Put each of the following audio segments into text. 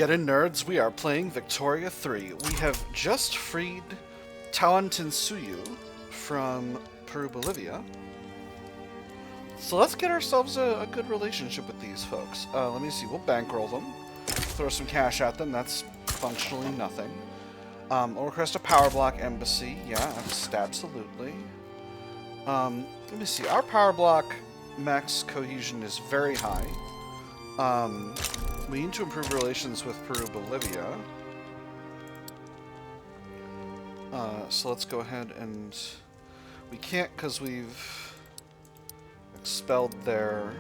Get in, nerds. We are playing Victoria 3. We have just freed Tawantonsuyu from Peru-Bolivia. So let's get ourselves a good relationship with these folks. Let me see. We'll bankroll them. Throw some cash at them. That's functionally nothing. We'll request a power block embassy. Yeah, absolutely. Let me see. Our power block max cohesion is very high. We need to improve relations with Peru-Bolivia. So let's go ahead and... We can't because we've expelled their...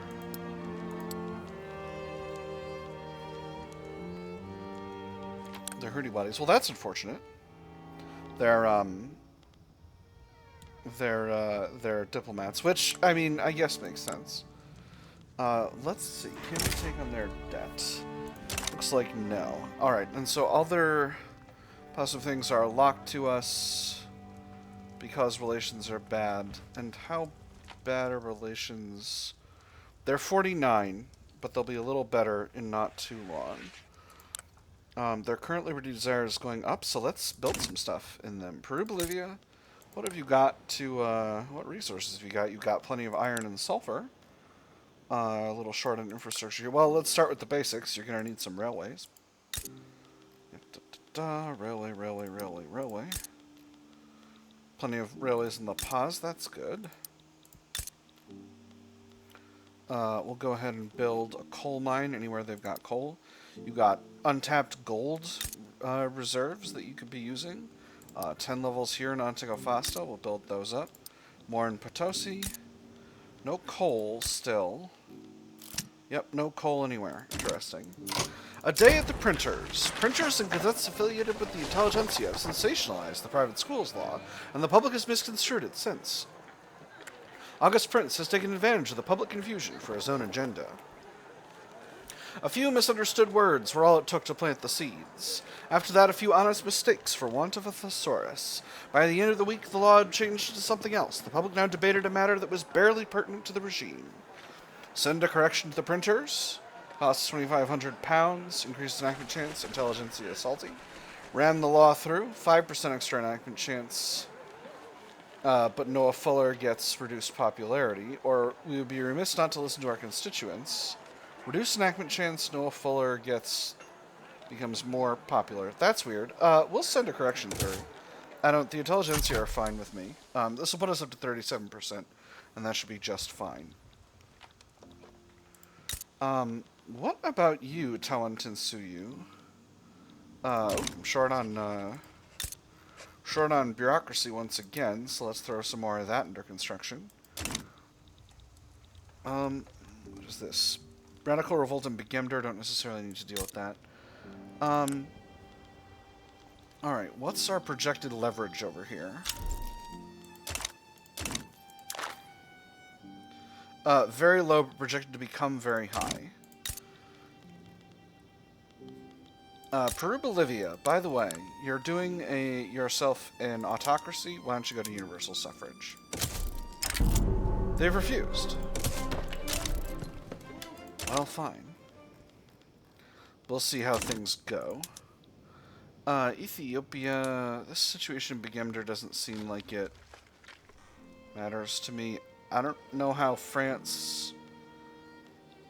Hurdy bodies. Well, that's unfortunate. They're diplomats, which, I mean, I guess makes sense. Let's see. Can we take on their debt? Looks like no. Alright, and so other positive things are locked to us because relations are bad. And how bad are relations? They're 49, but they'll be a little better in not too long. Their current liberty desire is going up, so let's build some stuff in them. Peru-Bolivia, what have you got to, what resources have you got? You've got plenty of iron and sulfur. A little short on infrastructure here. Well, let's start with the basics. You're going to need some railways. Railway. Plenty of railways in La Paz. That's good. We'll go ahead and build a coal mine anywhere they've got coal. You got untapped gold reserves that you could be using. 10 levels here in Antofagasta. We'll build those up. More in Potosi. No coal still. Yep, no coal anywhere. Interesting. A day at the printers. Printers and gazettes affiliated with the intelligentsia have sensationalized the private schools law, and the public has misconstrued it since. August Prince has taken advantage of the public confusion for his own agenda. A few misunderstood words were all it took to plant the seeds. After that, a few honest mistakes for want of a thesaurus. By the end of the week, the law had changed to something else. The public now debated a matter that was barely pertinent to the regime. Send a correction to the printers. Costs £2,500. Increased enactment chance. Intelligentsia salty. Ran the law through. 5% extra enactment chance. But Noah Fuller gets reduced popularity. Or we would be remiss not to listen to our constituents. Reduced enactment chance, Noah Fuller becomes more popular. That's weird. We'll send a correction through. The intelligentsia are fine with me. This will put us up to 37%, and that should be just fine. What about you, Tawantonsuyu? I'm short on bureaucracy once again, so let's throw some more of that under construction. What is this? Radical Revolt and Begemder, don't necessarily need to deal with that. Alright, what's our projected leverage over here? Very low, but projected to become very high. Peru-Bolivia, by the way, you're doing yourself an autocracy. Why don't you go to universal suffrage? They've refused. Well, fine. We'll see how things go. Ethiopia, this situation in Begemder doesn't seem like it matters to me. I don't know how France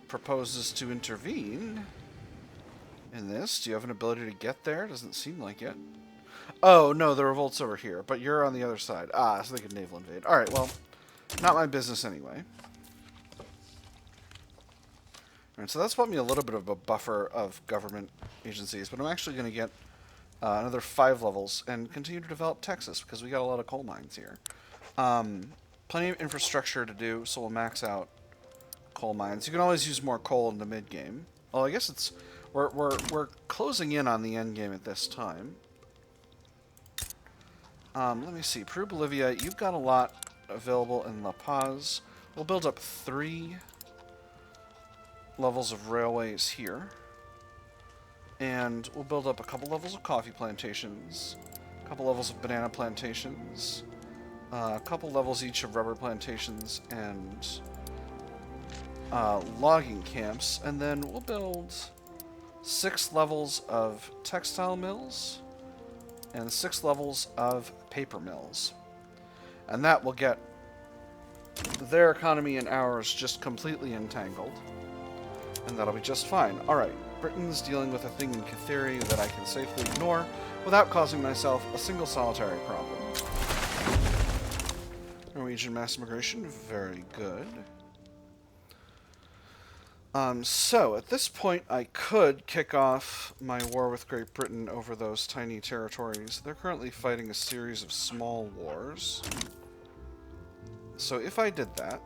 proposes to intervene in this. Do you have an ability to get there? Doesn't seem like it. Oh, no, the revolt's over here, but you're on the other side. Ah, so they could naval invade. Alright, well, not my business anyway. Alright, so that's bought me a little bit of a buffer of government agencies, but I'm actually going to get another 5 levels and continue to develop Texas, because we got a lot of coal mines here. Plenty of infrastructure to do, so we'll max out coal mines. You can always use more coal in the mid-game. Well, I guess it's... We're closing in on the end game at this time. Let me see. Peru-Bolivia, you've got a lot available in La Paz. We'll build up 3 levels of railways here. And we'll build up a couple levels of coffee plantations, a couple levels of banana plantations, a couple levels each of rubber plantations, and logging camps, and then we'll build 6 levels of textile mills, and 6 levels of paper mills. And that will get their economy and ours just completely entangled. And that'll be just fine. Alright, Britain's dealing with a thing in theory that I can safely ignore without causing myself a single solitary problem. Norwegian mass immigration, very good. So, at this point, I could kick off my war with Great Britain over those tiny territories. They're currently fighting a series of small wars. So, if I did that,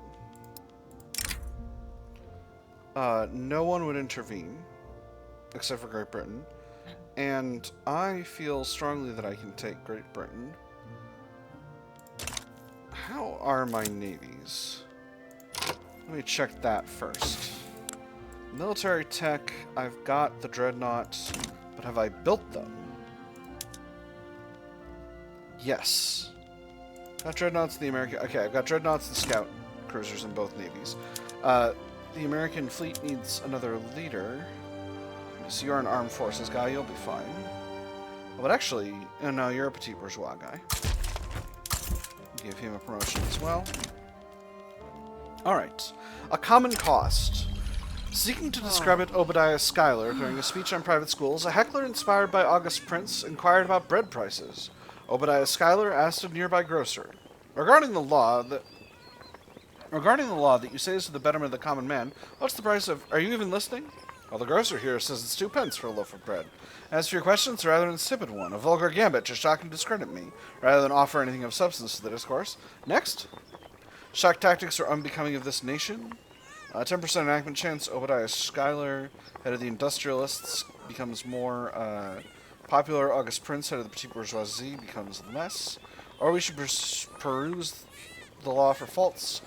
no one would intervene, except for Great Britain. And I feel strongly that I can take Great Britain. How are my navies? Let me check that first. Military tech, I've got the dreadnoughts, but have I built them? Yes. Got dreadnoughts in the American... Okay, I've got dreadnoughts and scout cruisers in both navies. The American fleet needs another leader. So you're an armed forces guy, you'll be fine. But actually... Oh no, you're a petit bourgeois guy. Give him a promotion as well. Alright. A common cost. Seeking to discredit Obadiah Schuyler during a speech on private schools, a heckler inspired by August Prince inquired about bread prices. Obadiah Schuyler asked a nearby grocer, Regarding the law that you say is to the betterment of the common man, what's the price of... Are you even listening? Well, the grocer here says it's 2 pence for a loaf of bread. As for your question, it's a rather insipid one, a vulgar gambit to shock and discredit me, rather than offer anything of substance to the discourse. Next. Shock tactics are unbecoming of this nation. 10% enactment chance, Obadiah Schuyler, head of the Industrialists, becomes more popular. August Prince, head of the Petit Bourgeoisie, becomes less. Or we should peruse the law for faults.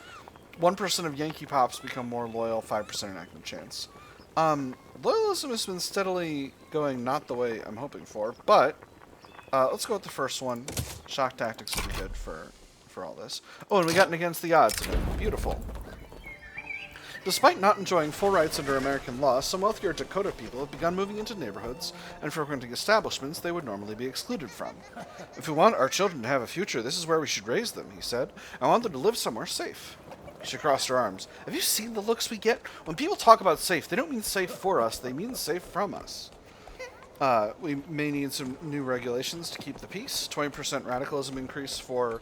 1% of Yankee Pops become more loyal, 5% enactment chance. Loyalism has been steadily going not the way I'm hoping for, but let's go with the first one. Shock tactics will be good for all this. Oh, and we got an against the odds. Beautiful. Despite not enjoying full rights under American law, some wealthier Dakota people have begun moving into neighborhoods and frequenting establishments they would normally be excluded from. If we want our children to have a future, this is where we should raise them, he said. I want them to live somewhere safe. She crossed her arms. Have you seen the looks we get? When people talk about safe, they don't mean safe for us, they mean safe from us. We may need some new regulations to keep the peace. 20% radicalism increase for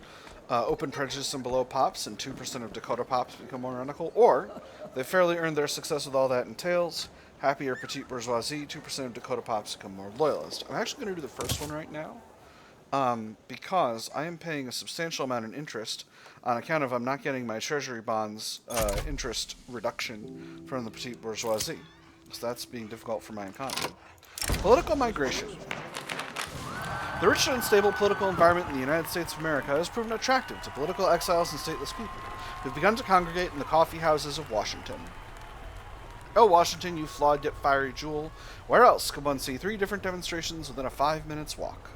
open prejudice and below pops, and 2% of Dakota pops become more radical, or they fairly earned their success with all that entails. Happier petite bourgeoisie, 2% of Dakota pops become more loyalist. I'm actually going to do the first one right now, because I am paying a substantial amount in interest on account of I'm not getting my treasury bonds interest reduction from the petite bourgeoisie. So that's being difficult for my economy. Political migration. The rich and unstable political environment in the United States of America has proven attractive to political exiles and stateless people who've begun to congregate in the coffee houses of Washington. Oh, Washington, you flawed yet fiery jewel. Where else could one see 3 different demonstrations within a 5 minutes walk?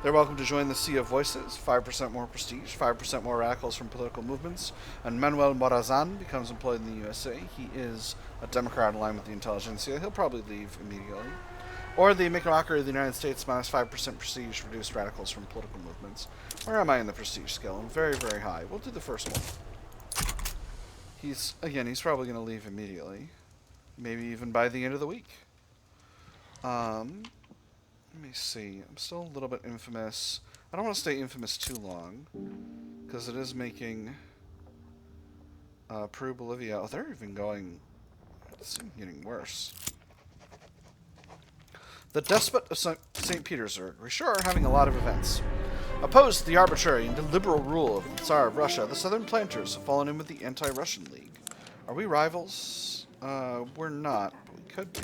They're welcome to join the Sea of Voices, 5% more prestige, 5% more radicals from political movements, and Manuel Morazan becomes employed in the USA. He is a Democrat aligned with the intelligentsia. He'll probably leave immediately. Or they make a mockery of the United States, minus 5% prestige, reduced radicals from political movements. Where am I in the prestige scale? I'm very, very high. We'll do the first one. He's probably going to leave immediately. Maybe even by the end of the week. Let me see. I'm still a little bit infamous. I don't want to stay infamous too long, because it is making Peru-Bolivia... Oh, they're even going... It's getting worse. The Despot of St. Petersburg. We sure are having a lot of events. Opposed to the arbitrary and illiberal rule of the Tsar of Russia, the Southern planters have fallen in with the Anti-Russian League. Are we rivals? We're not, but we could be.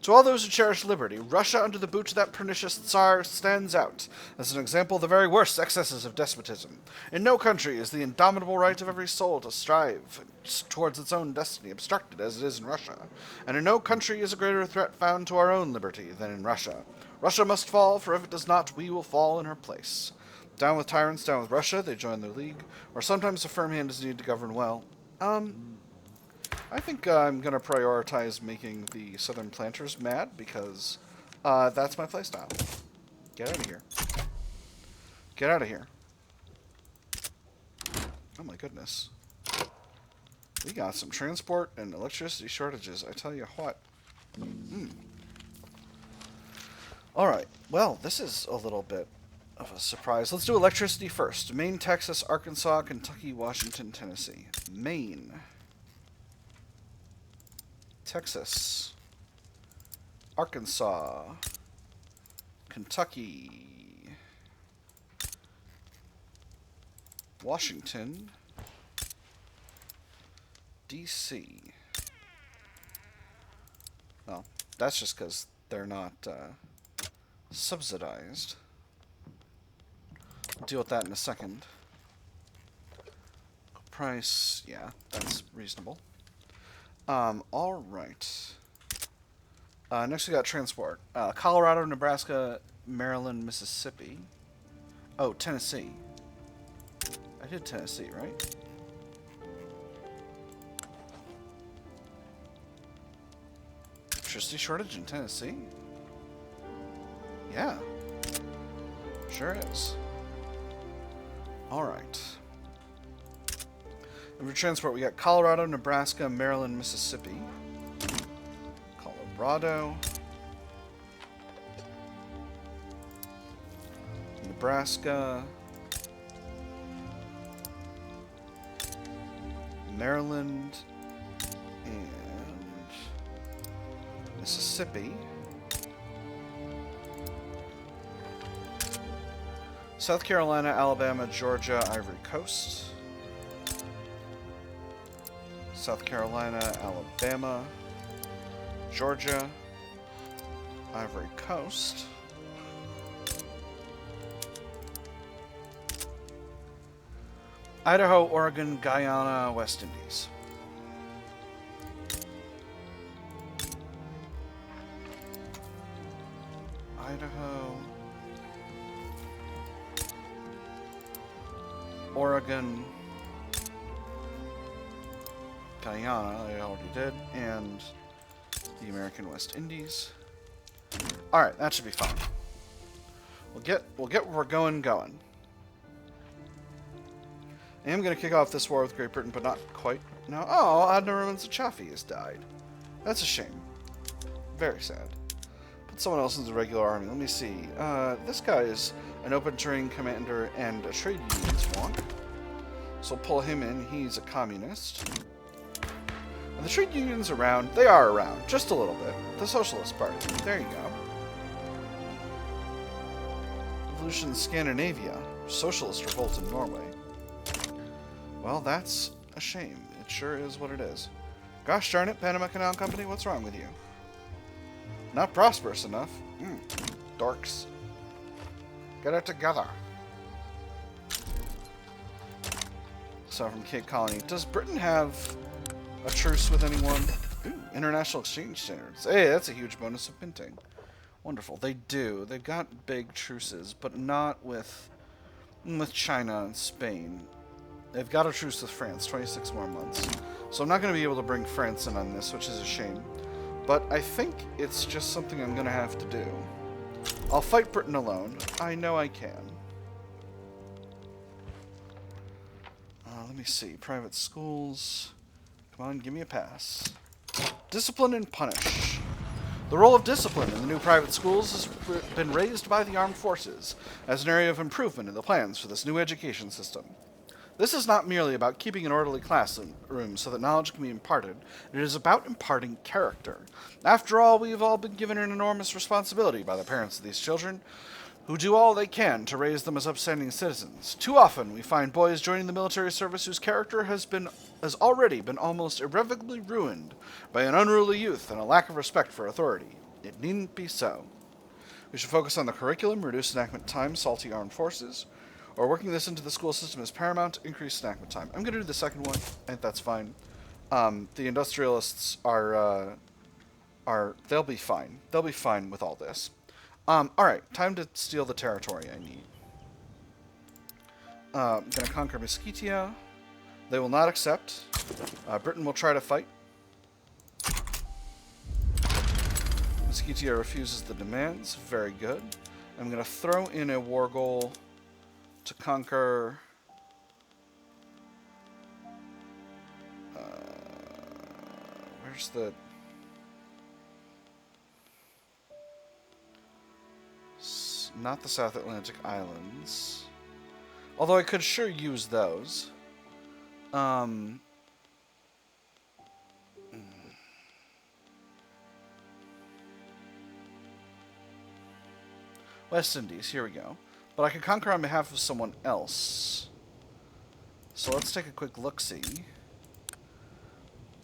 To all those who cherish liberty, Russia under the boot of that pernicious Tsar stands out as an example of the very worst excesses of despotism. In no country is the indomitable right of every soul to strive towards its own destiny obstructed as it is in Russia, and in no country is a greater threat found to our own liberty than in Russia. Russia must fall, for if it does not, we will fall in her place. Down with tyrants, down with Russia, they join their league, or sometimes a firm hand is needed to govern well. I think I'm going to prioritize making the Southern Planters mad because that's my playstyle. Get out of here. Get out of here. Oh my goodness. We got some transport and electricity shortages, I tell you what. Alright, well, this is a little bit of a surprise. Let's do electricity first. Maine, Texas, Arkansas, Kentucky, Washington, Tennessee. Maine. Texas. Arkansas. Kentucky. Washington. D.C. Well, that's just because they're not subsidized. We'll deal with that in a second. Price, yeah, that's reasonable. All right. Next we got transport. Colorado, Nebraska, Maryland, Mississippi. Oh, Tennessee. I did Tennessee, right? Electricity shortage in Tennessee? Yeah. Sure is. Alright. And for transport, we got Colorado, Nebraska, Maryland, Mississippi. Colorado. Nebraska. Maryland. And Mississippi. South Carolina, Alabama, Georgia, Ivory Coast. South Carolina, Alabama, Georgia, Ivory Coast. Idaho, Oregon, Guyana, West Indies. Idaho, Oregon, Guyana, I already did, and the American West Indies. Alright, that should be fine. We'll get where we're going. I am going to kick off this war with Great Britain, but not quite now. Oh, Admiral Chaffee has died. That's a shame. Very sad. Put someone else in the regular army. Let me see. This guy is an open terrain commander and a trade union swan. So pull him in. He's a communist. And the trade unions around. They are around. Just a little bit. The Socialist Party. There you go. Revolution in Scandinavia. Socialist revolt in Norway. Well, that's a shame. It sure is what it is. Gosh darn it, Panama Canal Company, what's wrong with you? Not prosperous enough. Dorks. Get it together. So from Cape Colony, does Britain have a truce with anyone? Ooh, international exchange standards. Hey, that's a huge bonus of minting. Wonderful. They do. They've got big truces, but not with China and Spain. They've got a truce with France, 26 more months. So I'm not going to be able to bring France in on this, which is a shame. But I think it's just something I'm going to have to do. I'll fight Britain alone. I know I can. Let me see. Private schools. Come on, give me a pass. Discipline and punish. The role of discipline in the new private schools has been raised by the armed forces as an area of improvement in the plans for this new education system. This is not merely about keeping an orderly classroom so that knowledge can be imparted. It is about imparting character. After all, we have all been given an enormous responsibility by the parents of these children, who do all they can to raise them as upstanding citizens. Too often, we find boys joining the military service whose character has already been almost irrevocably ruined by an unruly youth and a lack of respect for authority. It needn't be so. We should focus on the curriculum, reduce enactment time, salty armed forces, or working this into the school system is paramount, increase enactment time. I'm going to do the second one. I think that's fine. The industrialists they'll be fine. They'll be fine with all this. Alright, time to steal the territory I need. I'm going to conquer Miskito. They will not accept. Britain will try to fight. Miskito refuses the demands. Very good. I'm going to throw in a war goal to conquer... where's the... Not the South Atlantic Islands. Although I could sure use those. West Indies, here we go. But I could conquer on behalf of someone else. So let's take a quick look-see.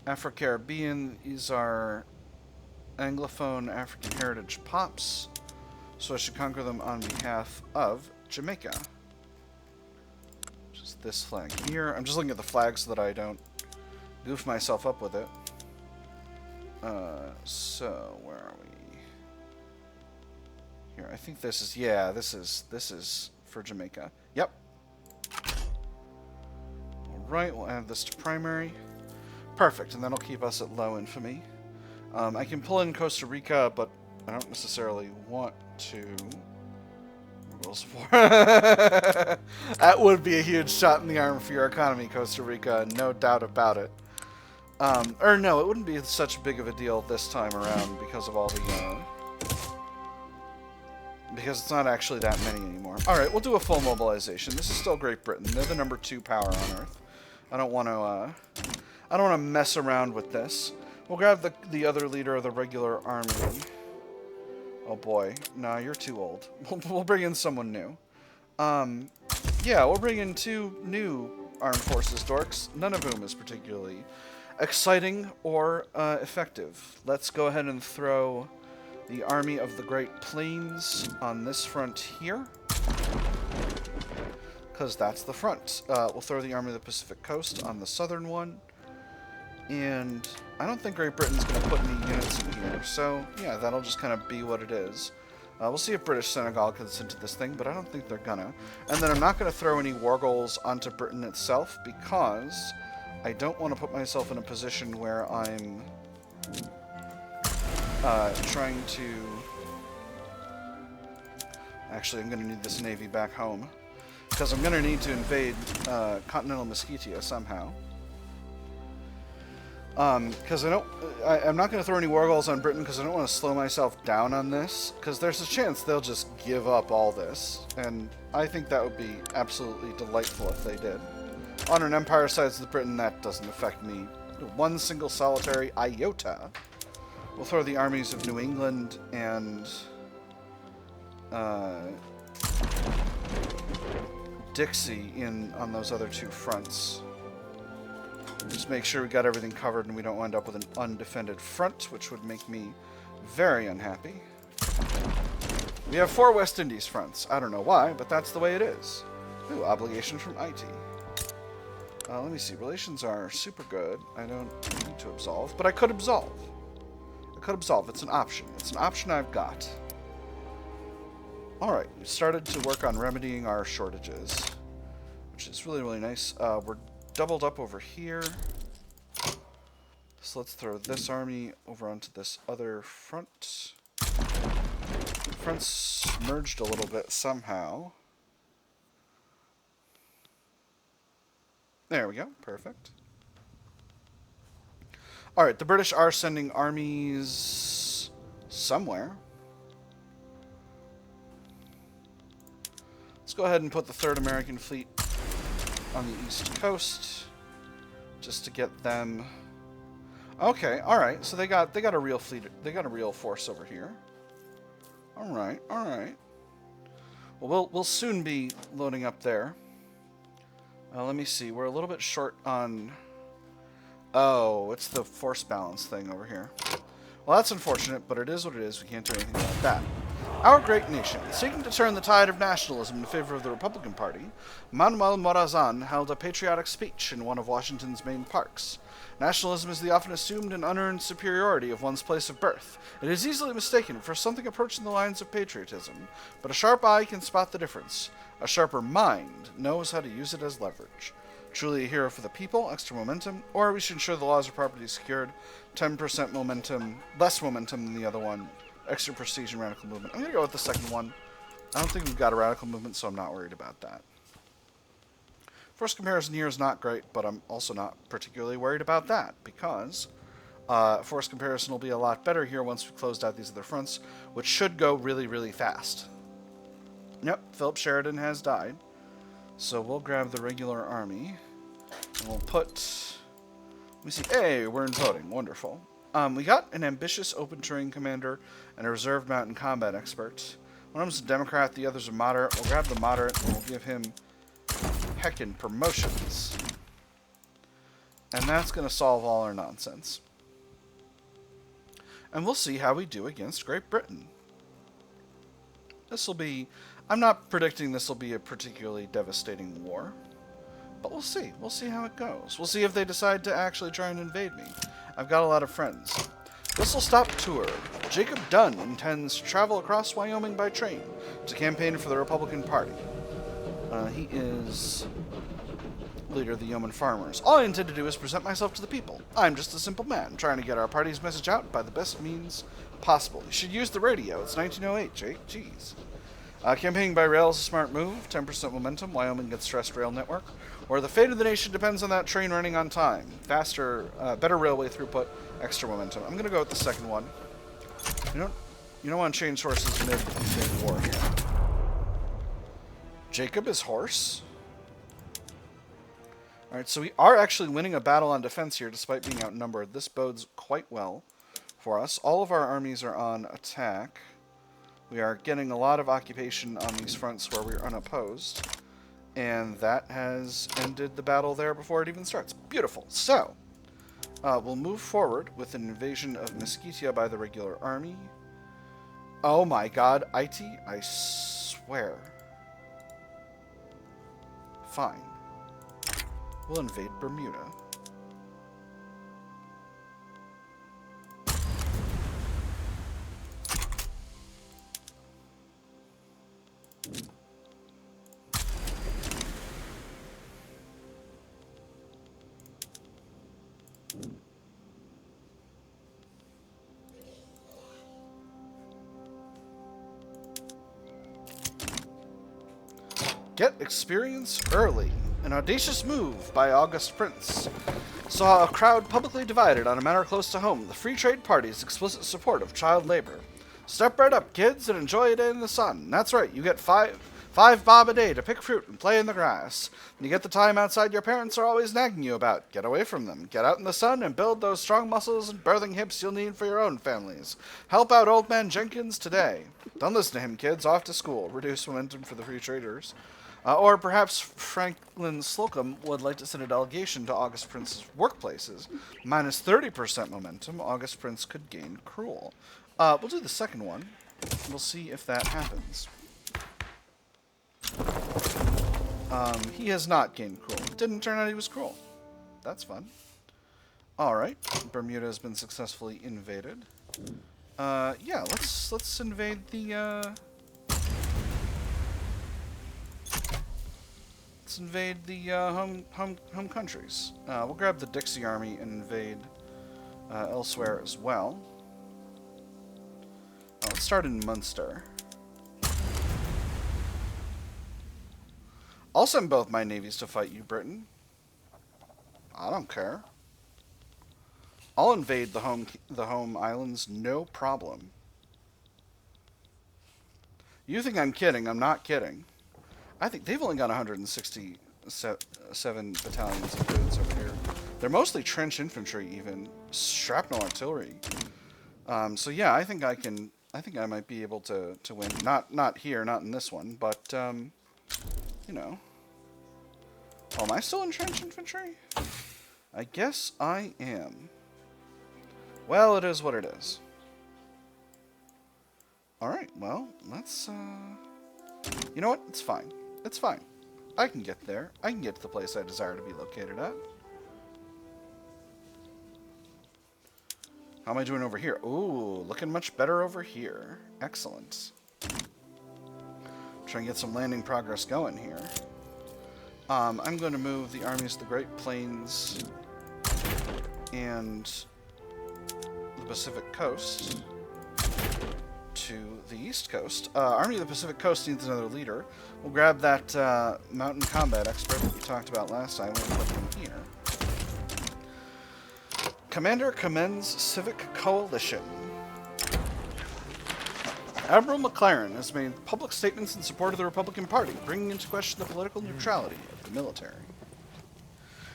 Afro-Caribbean, these are Anglophone African heritage pops. So I should conquer them on behalf of Jamaica. Which is this flag here. I'm just looking at the flag so that I don't goof myself up with it. So, where are we? Here, I think this is, yeah, this is for Jamaica. Yep. Alright, we'll add this to primary. Perfect, and that'll keep us at low infamy. I can pull in Costa Rica, but I don't necessarily want to. That would be a huge shot in the arm for your economy, Costa Rica, no doubt about it. Or no, it wouldn't be such big of a deal this time around because of all the, because it's not actually that many anymore. Alright, we'll do a full mobilization. This is still Great Britain. They're the #2 power on Earth. I don't want to mess around with this. We'll grab the other leader of the regular army. Oh boy. Nah, you're too old. We'll bring in someone new. Yeah, we'll bring in 2 new armed forces dorks, none of whom is particularly exciting or effective. Let's go ahead and throw the Army of the Great Plains on this front here. Because that's the front. We'll throw the Army of the Pacific Coast on the southern one. And I don't think Great Britain's going to put any units in here. So, yeah, that'll just kind of be what it is. We'll see if British Senegal gets into this thing, but I don't think they're gonna. And then I'm not going to throw any war goals onto Britain itself because I don't want to put myself in a position where I'm trying to... Actually, I'm going to need this navy back home. Because I'm going to need to invade continental Miskito somehow. Because I'm not going to throw any war goals on Britain because I don't want to slow myself down on this. Because there's a chance they'll just give up all this. And I think that would be absolutely delightful if they did. On an empire size of Britain, that doesn't affect me one single solitary iota. We'll throw the armies of New England and Dixie in on those other 2 fronts. Just make sure we got everything covered and we don't wind up with an undefended front, which would make me very unhappy. We have 4 West Indies fronts. I don't know why, but that's the way it is. Ooh, obligation from IT. Let me see. Relations are super good. I don't need to absolve, but I could absolve. It's an option. It's an option I've got. Alright, we started to work on remedying our shortages, which is really, really nice. We're doubled up over here. So let's throw this army over onto this other front. Fronts merged a little bit somehow. There we go. Perfect. Alright, the British are sending armies somewhere. Let's go ahead and put the 3rd American Fleet on the East Coast, just to get them. Okay, all right. So they got a real fleet. They got a real force over here. All right, all right. Well, we'll soon be loading up there. Let me see. We're a little bit short on. Oh, it's the force balance thing over here. Well, that's unfortunate, but it is what it is. We can't do anything about that. Our great nation, seeking to turn the tide of nationalism in favor of the Republican Party, Manuel Morazan held a patriotic speech in one of Washington's main parks. Nationalism is the often assumed and unearned superiority of one's place of birth. It is easily mistaken for something approaching the lines of patriotism, but a sharp eye can spot the difference. A sharper mind knows how to use it as leverage. Truly a hero for the people, extra momentum, or we should ensure the laws are properly secured, 10% momentum, less momentum than the other one, Extra prestige and radical movement. I'm going to go with the second one. I don't think we've got a radical movement, so I'm not worried about that. Force comparison here is not great, but I'm also not particularly worried about that, because force comparison will be a lot better here once we've closed out these other fronts, which should go really, really fast. Yep, Philip Sheridan has died. So we'll grab the regular army, and we'll put... Let me see. Hey, we're in voting. Wonderful. We got an ambitious open terrain commander and a reserve mountain combat expert. One of them's a Democrat, the other's a moderate. We'll grab the moderate, and we'll give him heckin' promotions. And that's going to solve all our nonsense. And we'll see how we do against Great Britain. This will be... I'm not predicting this will be a particularly devastating war. But we'll see. We'll see how it goes. We'll see if they decide to actually try and invade me. I've got a lot of friends. Whistle Stop Tour. Jacob Dunn intends to travel across Wyoming by train to campaign for the Republican Party. He is leader of the Yeoman Farmers. All I intend to do is present myself to the people. I'm just a simple man, trying to get our party's message out by the best means possible. You should use the radio. It's 1908, Jake. Jeez. Campaigning by rail is a smart move. 10% momentum. Wyoming gets stressed rail network. Or the fate of the nation depends on that train running on time. Faster, better railway throughput, extra momentum. I'm going to go with the second one. You don't want to change horses mid-war here. Jacob is horse. Alright, so we are actually winning a battle on defense here despite being outnumbered. This bodes quite well for us. All of our armies are on attack. We are getting a lot of occupation on these fronts where we're unopposed. And that has ended the battle there before it even starts. Beautiful. So, we'll move forward with an invasion of Miskito by the regular army. Oh my god, IT, I swear. Fine. We'll invade Bermuda. Get experience early. An audacious move by August Prince saw a crowd publicly divided on a matter close to home, the Free Trade Party's explicit support of child labor. Step right up, kids, and enjoy a day in the sun. That's right, you get five bob a day to pick fruit and play in the grass. And you get the time outside your parents are always nagging you about. Get away from them. Get out in the sun and build those strong muscles and birthing hips you'll need for your own families. Help out Old Man Jenkins today. Don't listen to him, kids. Off to school. Reduce momentum for the free traders. Or perhaps Franklin Slocum would like to send a delegation to August Prince's workplaces. Minus 30% momentum, August Prince could gain cruel. We'll do the second one. We'll see if that happens. He has not gained cruel. Didn't turn out he was cruel. That's fun. Alright, Bermuda has been successfully invaded. Yeah, let's invade the, Let's invade the home countries. We'll grab the Dixie Army and invade elsewhere as well. Let's start in Munster. I'll send both my navies to fight you, Britain. I don't care. I'll invade the home islands, no problem. You think I'm kidding? I'm not kidding. I think they've only got 167 battalions of goods over here. They're mostly trench infantry, even shrapnel artillery. So yeah, I think I might be able to win. Not here, not in this one, but you know. Oh, am I still in trench infantry? I guess I am. Well, it is what it is. All right. Well, let's. You know what? It's fine. It's fine. I can get there. I can get to the place I desire to be located at. How am I doing over here? Ooh, looking much better over here. Excellent. Try and get some landing progress going here. I'm going to move the armies to the Great Plains and the Pacific Coast. to the East Coast. Army of the Pacific Coast needs another leader. We'll grab that mountain combat expert that we talked about last time. We'll put him here. Commander commends Civic Coalition. Admiral McLaren has made public statements in support of the Republican Party, bringing into question the political neutrality of the military.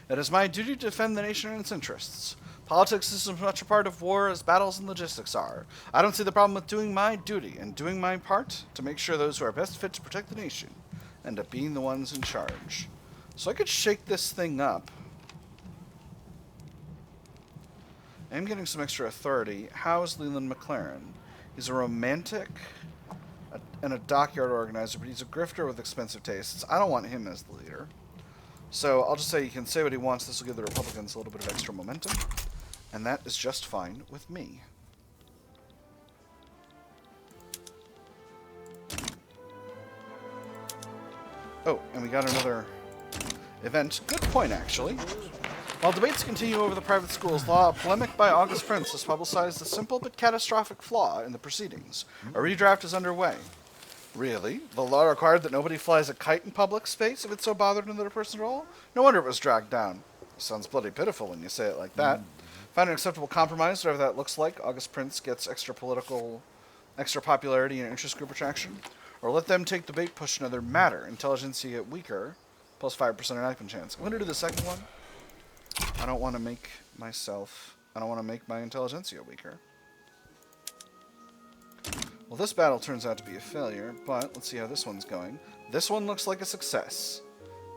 It is my duty to defend the nation and its interests. Politics is as much a part of war as battles and logistics are. I don't see the problem with doing my duty and doing my part to make sure those who are best fit to protect the nation end up being the ones in charge. So I could shake this thing up. I'm getting some extra authority. How is Leland McLaren? He's a romantic and a dockyard organizer, but he's a grifter with expensive tastes. I don't want him as the leader. So I'll just say he can say what he wants. This will give the Republicans a little bit of extra momentum. And that is just fine with me. Oh, and we got another event. Good point, actually. While debates continue over the private schools law, a polemic by August Prince has publicized a simple but catastrophic flaw in the proceedings. A redraft is underway. Really? The law required that nobody flies a kite in public space if it's so bothered another person at all? No wonder it was dragged down. Sounds bloody pitiful when you say it like that. Find an acceptable compromise, whatever that looks like. August Prince gets extra popularity and interest group attraction. Or let them take the bait, push another matter. Intelligentsia get weaker, plus 5% an chance. I'm going to do the second one. I don't want to make my intelligentsia weaker. Well, this battle turns out to be a failure, but let's see how this one's going. This one looks like a success.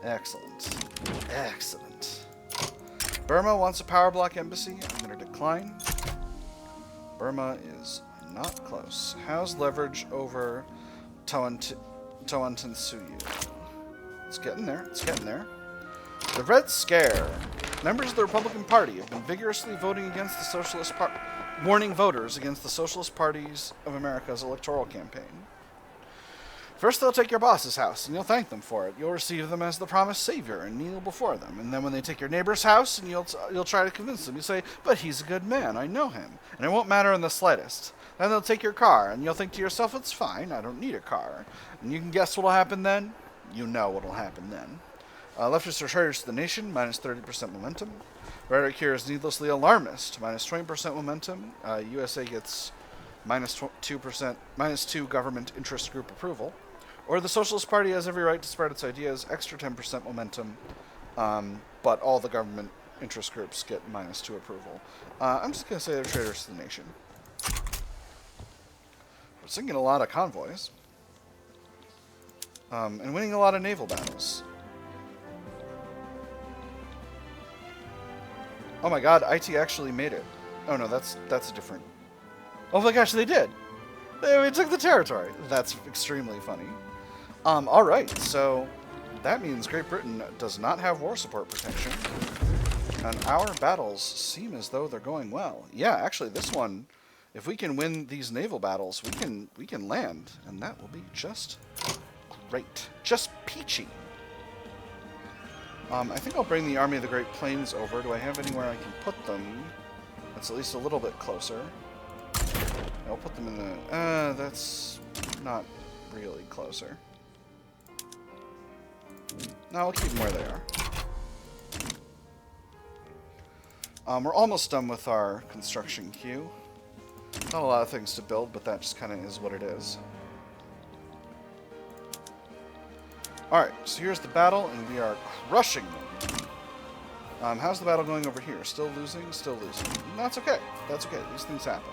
Excellent. Excellent. Burma wants a power block embassy. I'm going to decline. Burma is not close. How's leverage over Tawantonsuyu? It's getting there. It's getting there. The Red Scare. Members of the Republican Party have been vigorously voting against the Socialist Party, warning voters against the Socialist Parties of America's electoral campaign. First, they'll take your boss's house, and you'll thank them for it. You'll receive them as the promised savior and kneel before them. And then when they take your neighbor's house, and you'll try to convince them. You say, but he's a good man, I know him, and it won't matter in the slightest. Then they'll take your car, and you'll think to yourself, it's fine, I don't need a car. And you can guess what'll happen then? You know what'll happen then. Leftists are traitors to the nation, minus 30% momentum. Rhetoric here is needlessly alarmist, minus 20% momentum. USA gets minus 2% government interest group approval. Or the Socialist Party has every right to spread its ideas, extra 10% momentum, but all the government interest groups get minus 2 approval. I'm just going to say they're traitors to the nation. We're sinking a lot of convoys. And winning a lot of naval battles. Oh my god, IT actually made it. Oh no, that's a different... Oh my gosh, they did! They took the territory. That's extremely funny. Alright, so that means Great Britain does not have war support protection. And our battles seem as though they're going well. Yeah, actually this one, if we can win these naval battles, we can land. And that will be just great. Just peachy. I think I'll bring the Army of the Great Plains over. Do I have anywhere I can put them? That's at least a little bit closer. I'll put them in the... that's not really closer. No, I'll keep them where they are. We're almost done with our construction queue. Not a lot of things to build, but that just kind of is what it is. Alright, so here's the battle, and we are crushing them. How's the battle going over here? Still losing? Still losing. That's okay. That's okay. These things happen.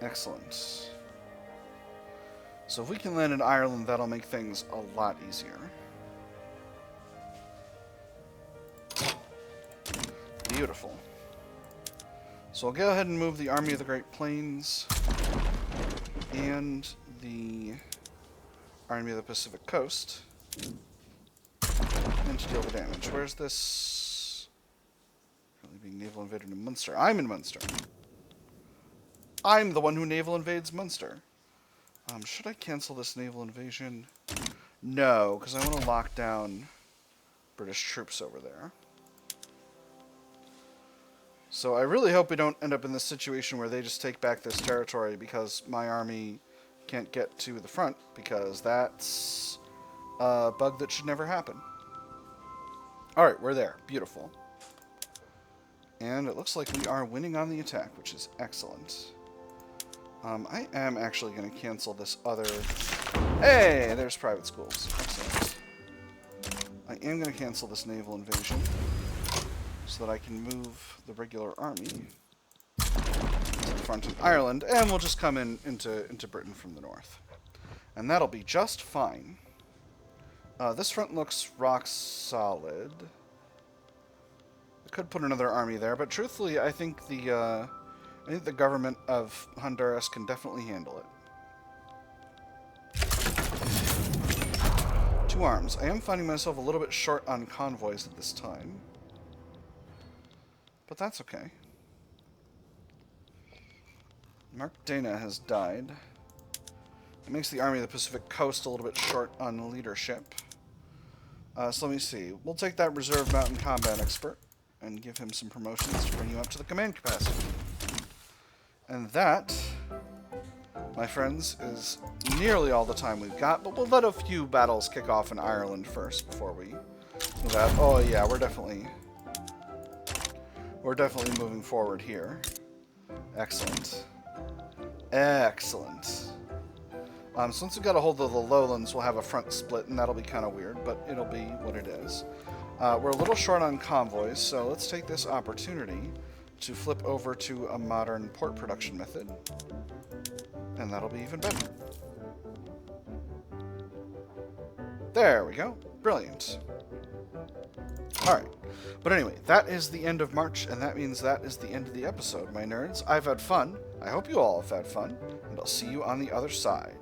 Excellent. So if we can land in Ireland, that'll make things a lot easier. Beautiful. So I'll go ahead and move the Army of the Great Plains and the Army of the Pacific Coast and to deal the damage. Where's this? Currently being naval invaded in Munster. I'm in Munster. I'm the one who naval invades Munster. Should I cancel this naval invasion? No, because I want to lock down British troops over there. So I really hope we don't end up in this situation where they just take back this territory because my army can't get to the front, because that's a bug that should never happen. Alright, we're there. Beautiful. And it looks like we are winning on the attack, which is excellent. I am actually going to cancel this other... Hey, there's private schools. Excellent. I am going to cancel this naval invasion so that I can move the regular army to the front in Ireland, and we'll just come into Britain from the north. And that'll be just fine. This front looks rock solid. I could put another army there, but truthfully, I think the government of Honduras can definitely handle it. 2 arms. I am finding myself a little bit short on convoys at this time, but that's okay. Mark Dana has died. It makes the Army of the Pacific Coast a little bit short on leadership. So let me see. We'll take that reserve mountain combat expert and give him some promotions to bring you up to the command capacity. And that, my friends, is nearly all the time we've got, but we'll let a few battles kick off in Ireland first before we move out. Oh yeah, we're definitely moving forward here. Excellent. Excellent. So once we've got a hold of the lowlands, we'll have a front split, and that'll be kind of weird, but it'll be what it is. We're a little short on convoys, so let's take this opportunity to flip over to a modern port production method, and that'll be even better. There we go. Brilliant. Alright. But anyway, that is the end of March, and that means that is the end of the episode, my nerds. I've had fun. I hope you all have had fun, and I'll see you on the other side.